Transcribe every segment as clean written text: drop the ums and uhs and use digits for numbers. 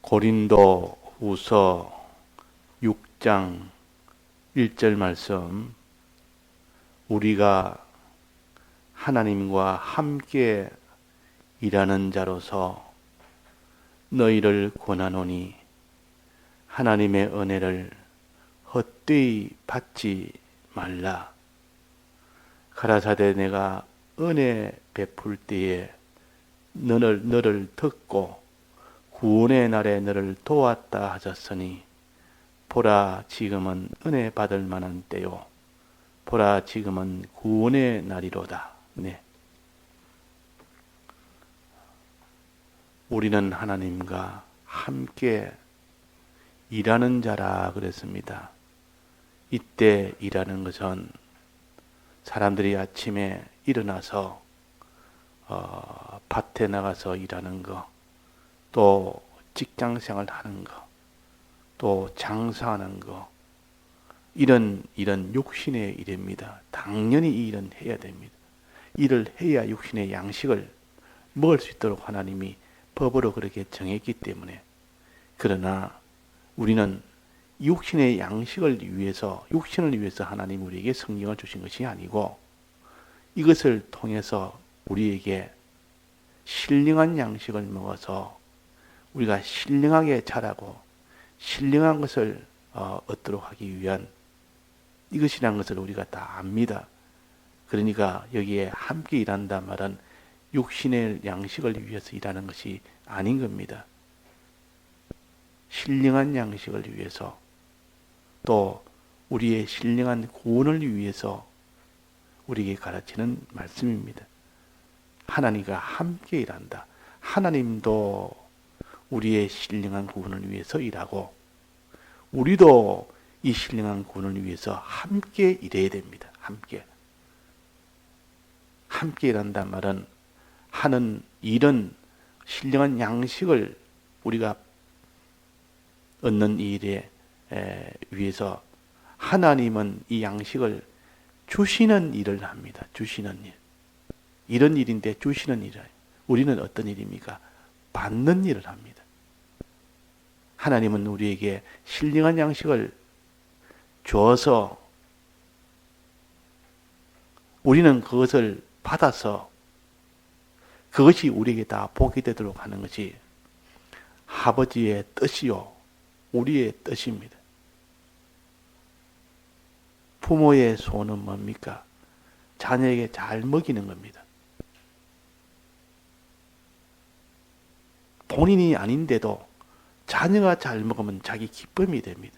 고린도 후서 6장 1절 말씀, 우리가 하나님과 함께 일하는 자로서 너희를 권하노니 하나님의 은혜를 헛되이 받지 말라. 가라사대 내가 은혜 베풀 때에 너를 듣고 구원의 날에 너를 도왔다 하셨으니 보라 지금은 은혜 받을 만한 때요 보라 지금은 구원의 날이로다. 네. 우리는 하나님과 함께 일하는 자라 그랬습니다. 이때 일하는 것은 사람들이 아침에 일어나서 밭에 나가서 일하는 거, 또 직장생활 하는 거, 또 장사하는 거, 이런 육신의 일입니다. 당연히 이 일은 해야 됩니다. 일을 해야 육신의 양식을 먹을 수 있도록 하나님이 법으로 그렇게 정했기 때문에. 그러나 우리는 육신의 양식을 위해서, 육신을 위해서 하나님이 우리에게 성경을 주신 것이 아니고, 이것을 통해서 우리에게 신령한 양식을 먹어서 우리가 신령하게 자라고 신령한 것을 얻도록 하기 위한 이것이라는 것을 우리가 다 압니다. 그러니까 여기에 함께 일한다 말은 육신의 양식을 위해서 일하는 것이 아닌 겁니다. 신령한 양식을 위해서, 또 우리의 신령한 구원을 위해서 우리에게 가르치는 말씀입니다. 하나님과 함께 일한다. 하나님도 우리의 신령한 구원을 위해서 일하고 우리도 이 신령한 구원을 위해서 함께 일해야 됩니다. 함께 일한단 말은 하는 일은 신령한 양식을 우리가 얻는 일에 위해서 하나님은 이 양식을 주시는 일을 합니다. 주시는 일. 이런 일인데 주시는 일을. 우리는 어떤 일입니까? 받는 일을 합니다. 하나님은 우리에게 신령한 양식을 줘서 우리는 그것을 받아서 그것이 우리에게 다 복이 되도록 하는 것이 아버지의 뜻이요 우리의 뜻입니다. 부모의 소원은 뭡니까? 자녀에게 잘 먹이는 겁니다. 본인이 아닌데도 자녀가 잘 먹으면 자기 기쁨이 됩니다.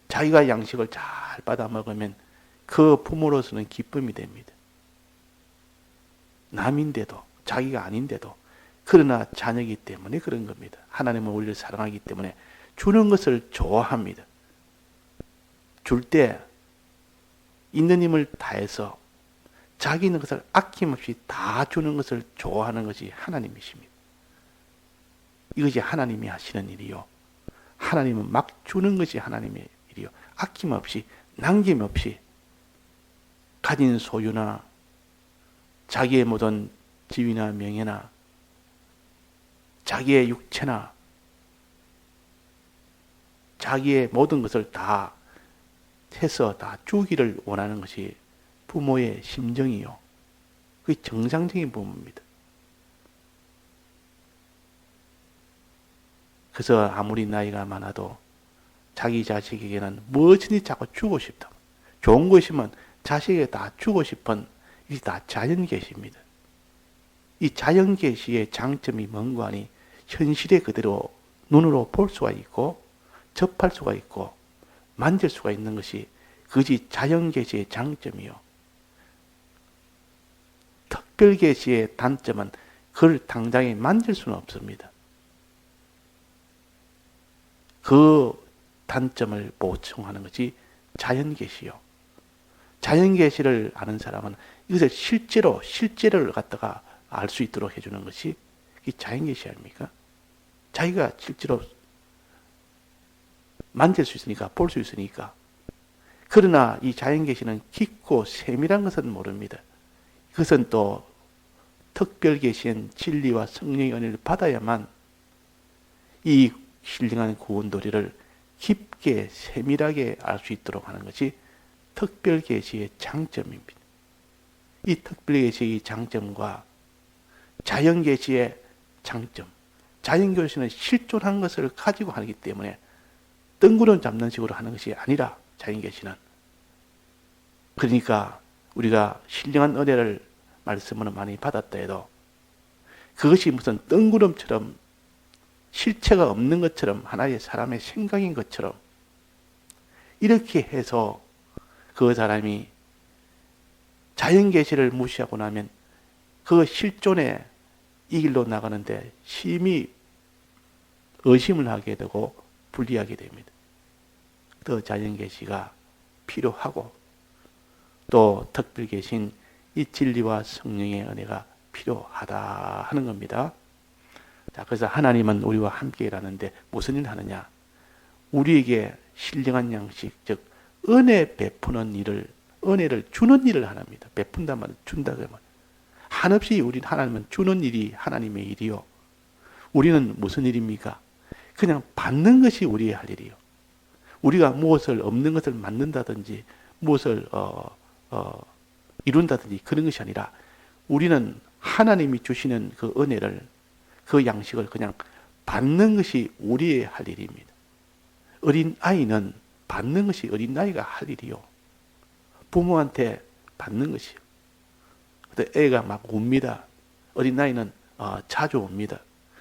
자기가 양식을 잘 받아 먹으면 그 부모로서는 기쁨이 됩니다. 남인데도, 자기가 아닌데도, 그러나 자녀이기 때문에 그런 겁니다. 하나님은 우리를 사랑하기 때문에 주는 것을 좋아합니다. 줄 때 있는 힘을 다해서 자기 있는 것을 아낌없이 다 주는 것을 좋아하는 것이 하나님이십니다. 이것이 하나님이 하시는 일이요. 하나님은 막 주는 것이 하나님의 일이요. 아낌없이, 남김없이 가진 소유나 자기의 모든 지위나 명예나 자기의 육체나 자기의 모든 것을 다 해서 다 주기를 원하는 것이 부모의 심정이요. 그게 정상적인 부모입니다. 그래서 아무리 나이가 많아도 자기 자식에게는 무엇이든지 자꾸 주고 싶다. 좋은 것이면 자식에게 다 주고 싶은, 이게 다 자연계시입니다. 이 자연계시의 장점이 뭔가 하니 현실에 그대로 눈으로 볼 수가 있고 접할 수가 있고 만질 수가 있는 것이 그것이 자연계시의 장점이요. 특별계시의 단점은 그걸 당장에 만질 수는 없습니다. 그 단점을 보충하는 것이 자연계시요. 자연계시를 아는 사람은 이것을 실제를 갖다가 알 수 있도록 해주는 것이 이 자연계시 아닙니까? 자기가 실제로 만질 수 있으니까, 볼 수 있으니까. 그러나 이 자연계시는 깊고 세밀한 것은 모릅니다. 그것은 또 특별계시인 진리와 성령의 은혜를 받아야만 이 신령한 구원도리를 깊게 세밀하게 알 수 있도록 하는 것이 특별계시의 장점입니다. 이 특별계시의 장점과 자연계시의 장점, 자연계시는 실존한 것을 가지고 하기 때문에 뜬구름 잡는 식으로 하는 것이 아니라 자연계시는, 그러니까 우리가 신령한 은혜를 말씀으로 많이 받았다 해도 그것이 무슨 뜬구름처럼 실체가 없는 것처럼 하나의 사람의 생각인 것처럼 이렇게 해서 그 사람이 자연계시를 무시하고 나면 그 실존의 이 길로 나가는데 심히 의심을 하게 되고 불리하게 됩니다. 또 자연계시가 필요하고 또 특별계신 이 진리와 성령의 은혜가 필요하다 하는 겁니다. 자, 그래서 하나님은 우리와 함께 일하는데 무슨 일을 하느냐? 우리에게 신령한 양식, 즉 은혜 베푸는 일을, 은혜를 주는 일을 하랍니다. 베푼다 말은 준다 그러면 한없이 우리 하나님은 주는 일이 하나님의 일이요. 우리는 무슨 일입니까? 그냥 받는 것이 우리의 할 일이요. 우리가 무엇을 없는 것을 만든다든지 무엇을 이룬다든지 그런 것이 아니라 우리는 하나님이 주시는 그 은혜를, 그 양식을 그냥 받는 것이 우리의 할 일입니다. 어린 아이는 받는 것이 어린 아이가 할 일이요. 부모한테 받는 것이요. 애가 막 웁니다. 어린 아이는 자주 옵니다.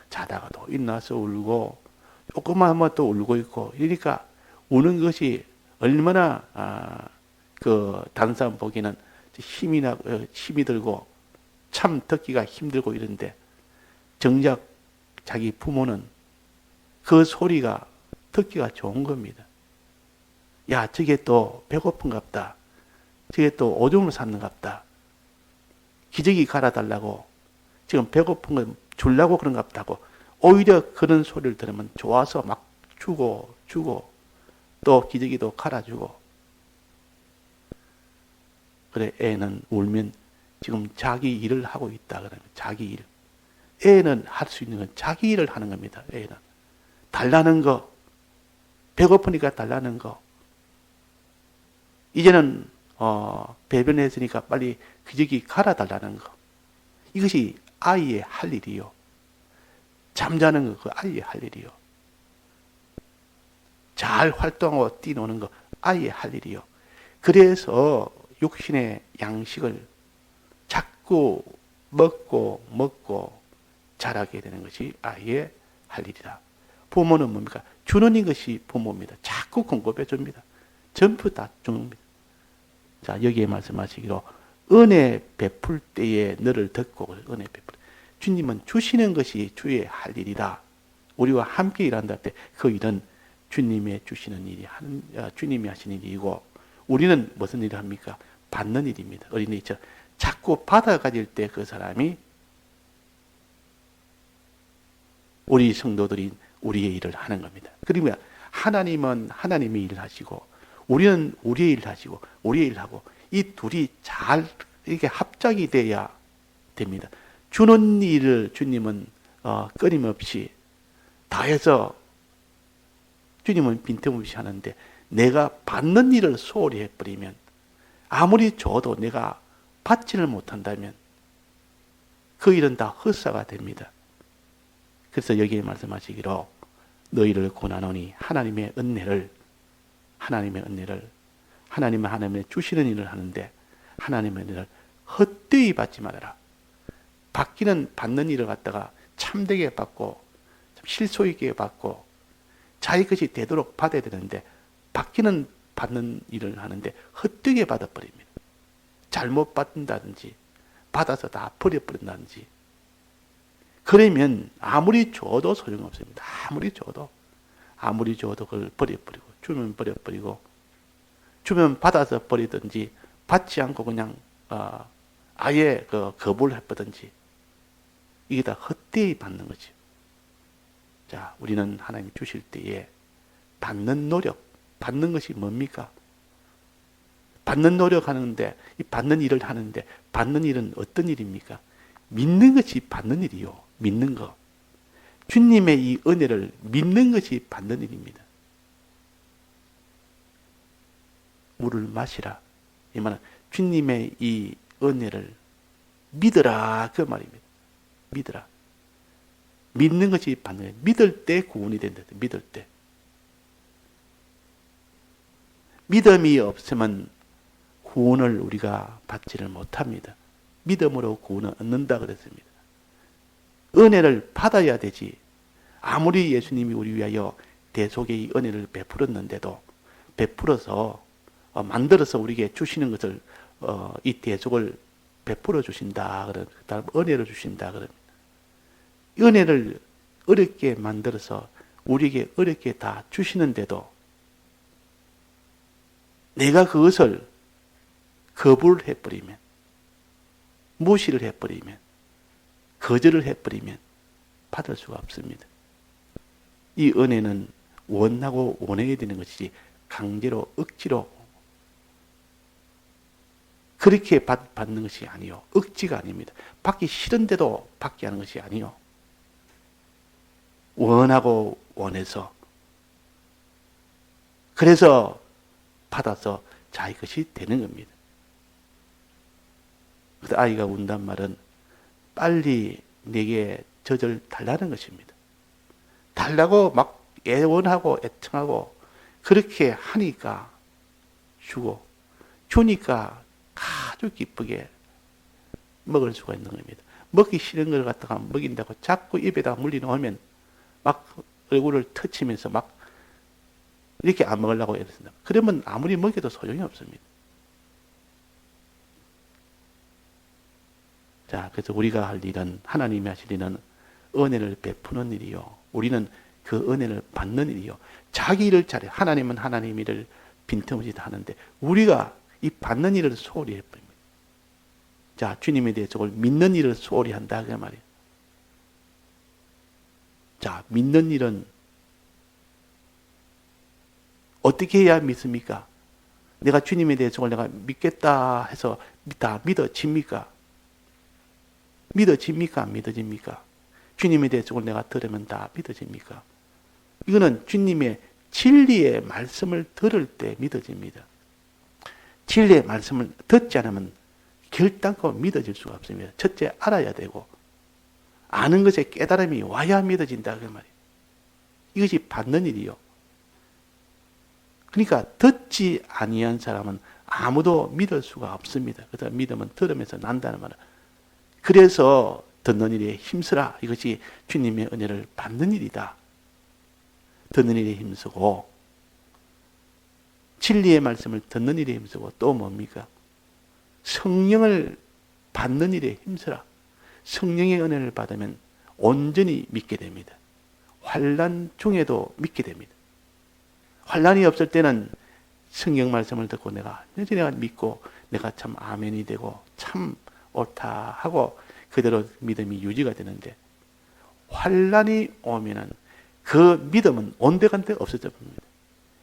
자다가도 일어나서 울고 조금만 또 울고 있고, 그러니까 우는 것이 얼마나 다른 사람 보기에는 힘이 들고 참 듣기가 힘들고 이런데 정작 자기 부모는 그 소리가 듣기가 좋은 겁니다. 야, 저게 또 배고픈갑다. 저게 또 오줌을 쌌는갑다. 기저귀 갈아달라고 지금 배고픈 걸 주려고 그런갑다고 오히려 그런 소리를 들으면 좋아서 막 주고 또 기저귀도 갈아주고. 그래, 애는 울면 지금 자기 일을 하고 있다 그러면 자기 일. 애는 할 수 있는 건 자기 일을 하는 겁니다. 애는 달라는 거, 배고프니까 달라는 거. 이제는 배변했으니까 빨리 기저귀 갈아달라는 거. 이것이 아이의 할 일이요. 잠자는 거, 그 아이의 할 일이요. 잘 활동하고 뛰노는 거, 아이의 할 일이요. 그래서 육신의 양식을 자꾸 먹고 자라게 되는 것이 아이의 할 일이다. 부모는 뭡니까? 주는 것이 부모입니다. 자꾸 공급해 줍니다. 전부 다 줍니다. 자, 여기에 말씀하시기로 은혜 베풀 때에 너를 듣고, 은혜 베풀. 주님은 주시는 것이 주의 할 일이다. 우리와 함께 일한다 때 그 일은 주님의 주시는 일이, 주님이 하시는 일이고, 우리는 무슨 일을 합니까? 받는 일입니다. 어린이처럼 자꾸 받아가질 때 그 사람이, 우리 성도들이 우리의 일을 하는 겁니다. 그리고 하나님은 하나님의 일을 하시고, 우리는 우리의 일을 하시고, 우리의 일을 하고, 이 둘이 잘 이렇게 합작이 돼야 됩니다. 주는 일을 주님은 끊임없이 다해서 주님은 빈틈없이 하는데, 내가 받는 일을 소홀히 해버리면, 아무리 줘도 내가 받지를 못한다면 그 일은 다 헛사가 됩니다. 그래서 여기에 말씀하시기로 너희를 권하노니 하나님의 은혜를 하나님의 주시는 일을 하는데 하나님의 은혜를 헛되이 받지 말아라. 받는 일을 갖다가 참되게 받고 실소 있게 받고 자기 것이 되도록 받아야 되는데 받는 일을 하는데 헛되게 받아버립니다. 잘못 받는다든지 받아서 다 버려버린다든지, 그러면 아무리 줘도 소용없습니다. 아무리 줘도 그걸 버려버리고, 주면 버려버리고, 주면 받아서 버리든지 받지 않고 그냥 아예 거부를 해버든지, 이게 다 헛되이 받는 거죠. 자, 우리는 하나님 주실 때에 받는 노력, 받는 것이 뭡니까? 받는 노력하는데, 이 받는 일을 하는데, 받는 일은 어떤 일입니까? 믿는 것이 받는 일이요. 믿는 거. 주님의 이 은혜를 믿는 것이 받는 일입니다. 물을 마시라. 이 말은 주님의 이 은혜를 믿으라 그 말입니다. 믿으라. 믿는 것이 받는 거예요. 믿을 때 구원이 된다. 믿을 때. 믿음이 없으면 구원을 우리가 받지를 못합니다. 믿음으로 구원을 얻는다 그랬습니다. 은혜를 받아야 되지. 아무리 예수님이 우리 위하여 대속의 이 은혜를 베풀었는데도 베풀어서 만들어서 우리에게 주시는 것을 이 대속을 베풀어 주신다. 그다음 은혜를 주신다. 그럽니다. 은혜를 어렵게 만들어서 우리에게 어렵게 다 주시는데도 내가 그것을 거부를 해버리면, 무시를 해버리면, 거절을 해버리면 받을 수가 없습니다. 이 은혜는 원하고 원해야 되는 것이지 강제로 억지로 그렇게 받는 것이 아니요. 억지가 아닙니다. 받기 싫은데도 받게 하는 것이 아니요. 원하고 원해서 그래서 받아서 자기 것이 되는 겁니다. 그래서 아이가 운단 말은 빨리 내게 젖을 달라는 것입니다. 달라고 막 애원하고 애청하고 그렇게 하니까 주고 주니까 아주 기쁘게 먹을 수가 있는 겁니다. 먹기 싫은 걸 갖다가 먹인다고 자꾸 입에다 물리놓으면 막 얼굴을 터치면서 막 이렇게 안 먹으려고 애쓴다. 그러면 아무리 먹여도 소용이 없습니다. 자, 그래서 우리가 할 일은 하나님이 하실 일은 은혜를 베푸는 일이요. 우리는 그 은혜를 받는 일이요. 자기 일을 잘해. 하나님은 하나님 일을 빈틈없이 다 하는데 우리가 이 받는 일을 소홀히 해버립니다. 자, 주님에 대해서 그걸 믿는 일을 소홀히 한다 그 말이에요. 자, 믿는 일은 어떻게 해야 믿습니까? 내가 주님에 대해서 내가 믿겠다 해서 다 믿어집니까? 믿어집니까? 안 믿어집니까? 주님에 대해서 내가 들으면 다 믿어집니까? 이거는 주님의 진리의 말씀을 들을 때 믿어집니다. 진리의 말씀을 듣지 않으면 결단코 믿어질 수가 없습니다. 첫째 알아야 되고 아는 것에 깨달음이 와야 믿어진다 그 말이에요. 이것이 받는 일이요. 그러니까 듣지 아니한 사람은 아무도 믿을 수가 없습니다. 그래서 믿음은 들으면서 난다는 말은. 그래서 듣는 일에 힘쓰라. 이것이 주님의 은혜를 받는 일이다. 듣는 일에 힘쓰고 진리의 말씀을 듣는 일에 힘쓰고 또 뭡니까? 성령을 받는 일에 힘쓰라. 성령의 은혜를 받으면 온전히 믿게 됩니다. 환난 중에도 믿게 됩니다. 환난이 없을 때는 성경 말씀을 듣고 내가 믿고 내가 참 아멘이 되고 참 옳다 하고 그대로 믿음이 유지가 되는데 환난이 오면은 그 믿음은 온데간데 없어져 버립니다.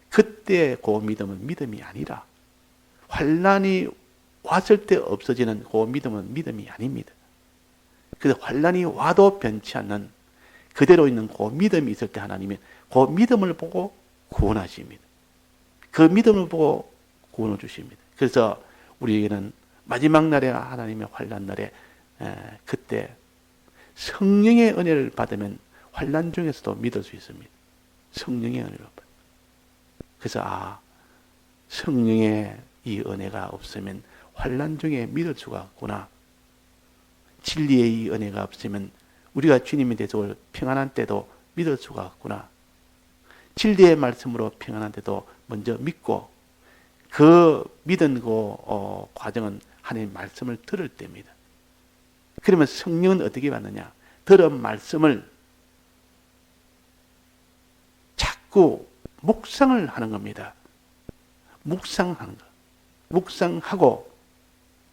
그때 그 믿음은 믿음이 아니라 환난이 왔을 때 없어지는 그 믿음은 믿음이 아닙니다. 그래서 환난이 와도 변치 않는 그대로 있는 그 믿음이 있을 때 하나님은 그 믿음을 보고 구원하십니다. 그 믿음을 보고 구원을 주십니다. 그래서 우리에게는 마지막 날에 하나님의 환난 날에 그때 성령의 은혜를 받으면 환난 중에서도 믿을 수 있습니다. 성령의 은혜를 받. 그래서 성령의 이 은혜가 없으면 환난 중에 믿을 수가 없구나. 진리의 이 은혜가 없으면 우리가 주님에 대해서 평안한 때도 믿을 수가 없구나. 진리의 말씀으로 평안한 때도 먼저 믿고 그 믿은 그 과정은 하나님의 말씀을 들을 때입니다. 그러면 성령은 어떻게 받느냐? 들은 말씀을 자꾸 묵상을 하는 겁니다. 묵상하는 거. 묵상하고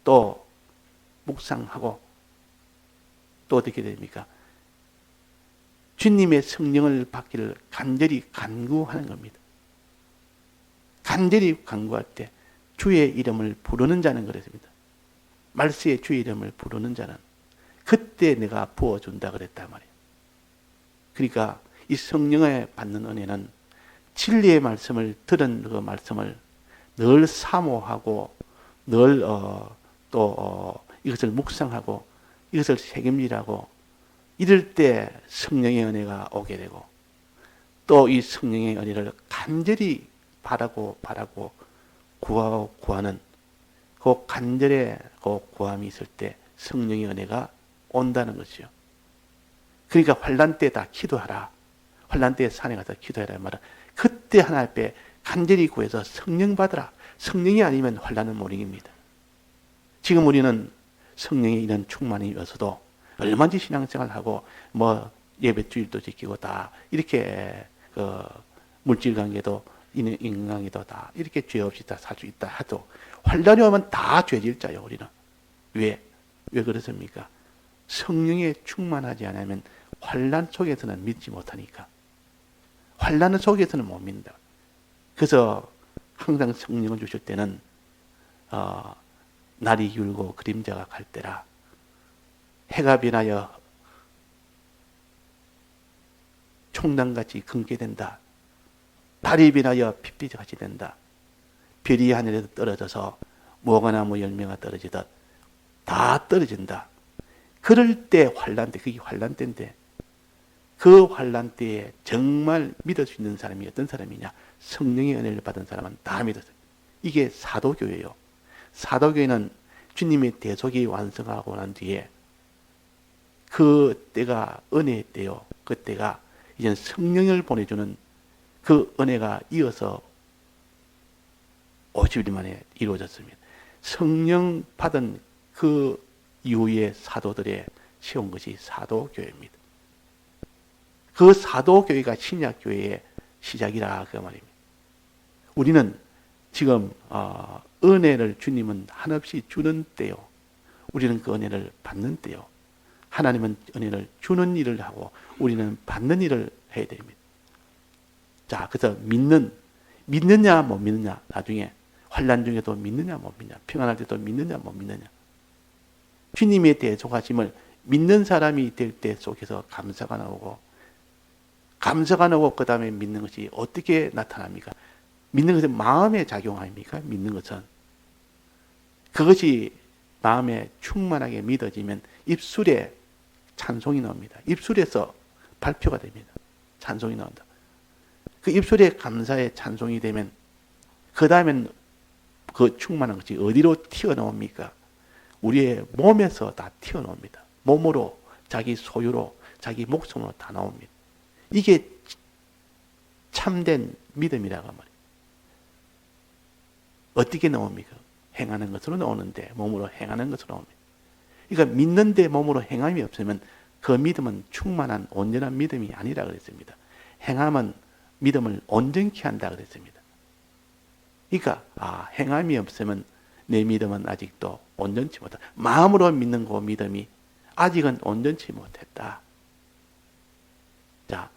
또 어떻게 됩니까? 주님의 성령을 받기를 간절히 간구하는 겁니다. 간절히 간구할 때 주의 이름을 부르는 자는 그랬습니다. 말세에 주의 이름을 부르는 자는 그때 내가 부어준다 그랬단 말이에요. 그러니까 이 성령에 받는 은혜는 진리의 말씀을 들은 그 말씀을 늘 사모하고 늘 이것을 묵상하고 이것을 책임지라고 이럴 때 성령의 은혜가 오게 되고 또 이 성령의 은혜를 간절히 바라고 구하는 그 간절의 그 구함이 있을 때 성령의 은혜가 온다는 것이요. 그러니까 환난 때 다 기도하라. 환난 때에 산에 가서 기도해라 말은 그때 하나님 앞에 간절히 구해서 성령 받으라. 성령이 아니면 환난은 못 이깁니다. 지금 우리는 성령의 이런 충만이 있어도 얼마든지 신앙생활을 하고 뭐 예배 주일도 지키고 다 이렇게 그 물질 관계도 인간관계도 다 이렇게 죄 없이 다 살 수 있다 하도 환난이 오면 다 죄질 자요. 우리는 왜 그렇습니까? 성령에 충만하지 않으면 환난 속에서는 믿지 못하니까. 환난 속에서는 못 믿는다. 그래서 항상 성령을 주실 때는 날이 율고 그림자가 갈 때라 해가 변하여 총단같이 금게 된다. 달이 변하여 핏빛같이 된다. 별이 하늘에서 떨어져서 무화과나무 열매가 떨어지듯 다 떨어진다. 그럴 때 환난 때, 그게 환난 때인데 그 환난 때에 정말 믿을 수 있는 사람이 어떤 사람이냐? 성령의 은혜를 받은 사람은 다 믿었어요. 이게 사도교회예요. 사도교회는 주님의 대속이 완성하고 난 뒤에 그 때가 은혜의 때요. 그 때가 이제 성령을 보내주는 그 은혜가 이어서 50일 만에 이루어졌습니다. 성령 받은 그 이후에 사도들의 세운 것이 사도교회입니다. 그 사도교회가 신약교회의 시작이라 그 말입니다. 우리는 지금 은혜를 주님은 한없이 주는 때요. 우리는 그 은혜를 받는 때요. 하나님은 은혜를 주는 일을 하고 우리는 받는 일을 해야 됩니다. 자, 그래서 믿느냐 못 믿느냐, 나중에 환난 중에도 믿느냐 못 믿느냐, 평안할 때도 믿느냐 못 믿느냐. 주님의 대속하심을 믿는 사람이 될 때 속에서 감사가 나오고 그 다음에 믿는 것이 어떻게 나타납니까? 믿는 것은 마음의 작용 아닙니까? 믿는 것은. 그것이 마음에 충만하게 믿어지면 입술에 찬송이 나옵니다. 입술에서 발표가 됩니다. 찬송이 나온다. 그 입술에 감사의 찬송이 되면 그 다음엔 그 충만한 것이 어디로 튀어나옵니까? 우리의 몸에서 다 튀어나옵니다. 몸으로, 자기 소유로, 자기 목숨으로 다 나옵니다. 이게 참된 믿음이라고 말이에요. 어떻게 나옵니까? 행하는 것으로 나오는데 몸으로 행하는 것으로 나옵니다. 그러니까 믿는데 몸으로 행함이 없으면 그 믿음은 충만한 온전한 믿음이 아니라 그랬습니다. 행함은 믿음을 온전케 한다 그랬습니다. 그러니까 행함이 없으면 내 믿음은 아직도 온전치 못하다. 마음으로 믿는 그 믿음이 아직은 온전치 못했다. 자,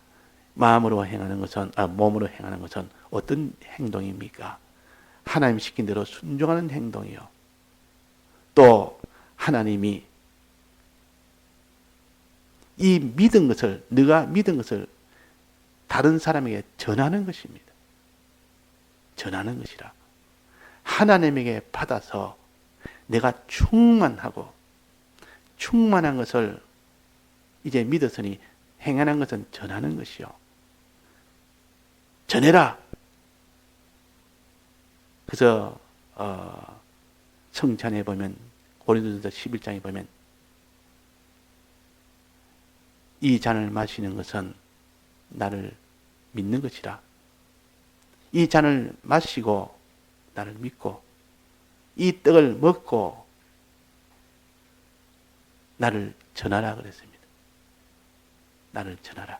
마음으로 행하는 것은 몸으로 행하는 것은 어떤 행동입니까? 하나님 시킨 대로 순종하는 행동이요. 또 하나님이 이 믿은 것을, 네가 믿은 것을 다른 사람에게 전하는 것입니다. 전하는 것이라. 하나님에게 받아서 내가 충만하고 충만한 것을 이제 믿었으니 행하는 것은 전하는 것이요. 전해라. 그래서 성찬에 보면 고린도전서 11장에 보면 이 잔을 마시는 것은 나를 믿는 것이라. 이 잔을 마시고 나를 믿고 이 떡을 먹고 나를 전하라 그랬습니다. 나를 전하라.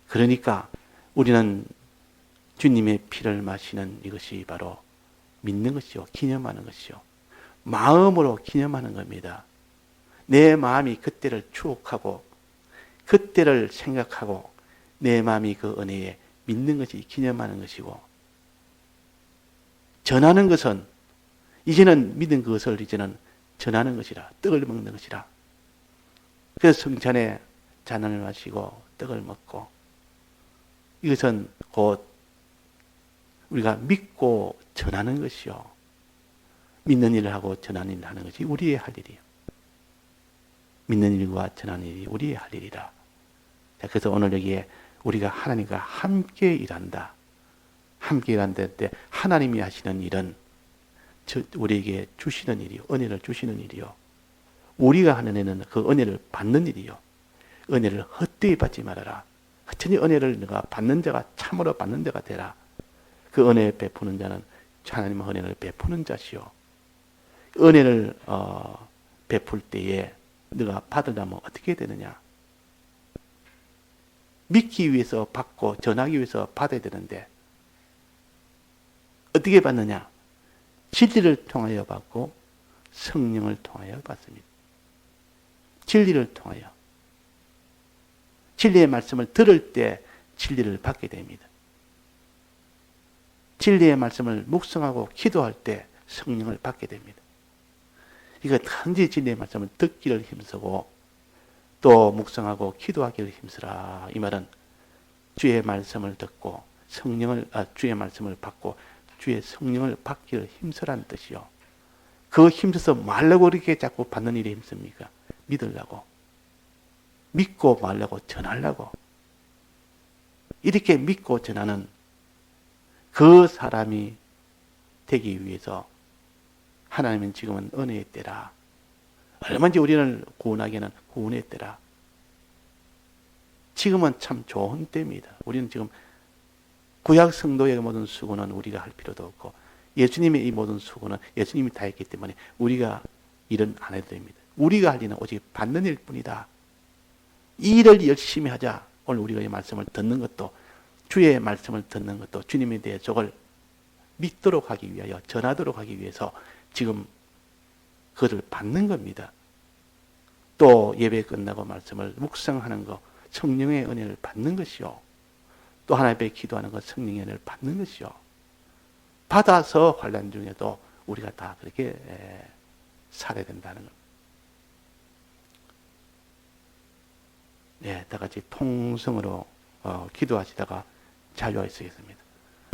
그러니까 우리는 주님의 피를 마시는 이것이 바로 믿는 것이요. 기념하는 것이요. 마음으로 기념하는 겁니다. 내 마음이 그때를 추억하고 그때를 생각하고 내 마음이 그 은혜에 믿는 것이 기념하는 것이고 전하는 것은 이제는 믿은 그것을 이제는 전하는 것이라. 떡을 먹는 것이라. 그래서 성찬에 잔을 마시고 떡을 먹고, 이것은 곧 우리가 믿고 전하는 것이요. 믿는 일을 하고 전하는 일을 하는 것이 우리의 할 일이에요. 믿는 일과 전하는 일이 우리의 할 일이라. 자, 그래서 오늘 여기에 우리가 하나님과 함께 일한다. 함께 일한다 때 하나님이 하시는 일은 우리에게 주시는 일이요. 은혜를 주시는 일이요. 우리가 하는 일은 그 은혜를 받는 일이요. 은혜를 헛되이 받지 말아라. 허천히 은혜를 내가 받는 자가 참으로 받는 자가 되라. 그 은혜 베푸는 자는 하나님의 은혜를 베푸는 자시요. 은혜를 베풀 때에 네가 받으려면 어떻게 되느냐? 믿기 위해서 받고 전하기 위해서 받아야 되는데 어떻게 받느냐? 진리를 통하여 받고 성령을 통하여 받습니다. 진리를 통하여. 진리의 말씀을 들을 때 진리를 받게 됩니다. 진리의 말씀을 묵상하고 기도할 때 성령을 받게 됩니다. 이거 단지 진리의 말씀을 듣기를 힘쓰고 또 묵상하고 기도하기를 힘쓰라. 이 말은 주의 말씀을 듣고 주의 말씀을 받고 주의 성령을 받기를 힘쓰라는 뜻이요. 그 힘써서 말라고 이렇게 자꾸 받는 일에 힘씁니까? 믿으려고. 믿고 말라고 전하려고. 이렇게 믿고 전하는 그 사람이 되기 위해서 하나님은 지금은 은혜의 때라. 얼마든지 우리를 구원하기에는 구원의 때라. 지금은 참 좋은 때입니다. 우리는 지금 구약 성도의 모든 수고는 우리가 할 필요도 없고 예수님의 이 모든 수고는 예수님이 다 했기 때문에 우리가 일은 안 해도 됩니다. 우리가 할 일은 오직 받는 일 뿐이다. 이 일을 열심히 하자. 오늘 우리가 이 말씀을 듣는 것도 주의 말씀을 듣는 것도 주님에 대해 저걸 믿도록 하기 위하여 전하도록 하기 위해서 지금 그것을 받는 겁니다. 또 예배 끝나고 말씀을 묵상하는 것, 성령의 은혜를 받는 것이요. 또 하나님 앞에 기도하는 것, 성령의 은혜를 받는 것이요. 받아서 환난 중에도 우리가 다 그렇게 살아야 된다는 것. 네, 다 같이 통성으로 기도하시다가 자유하시겠습니다.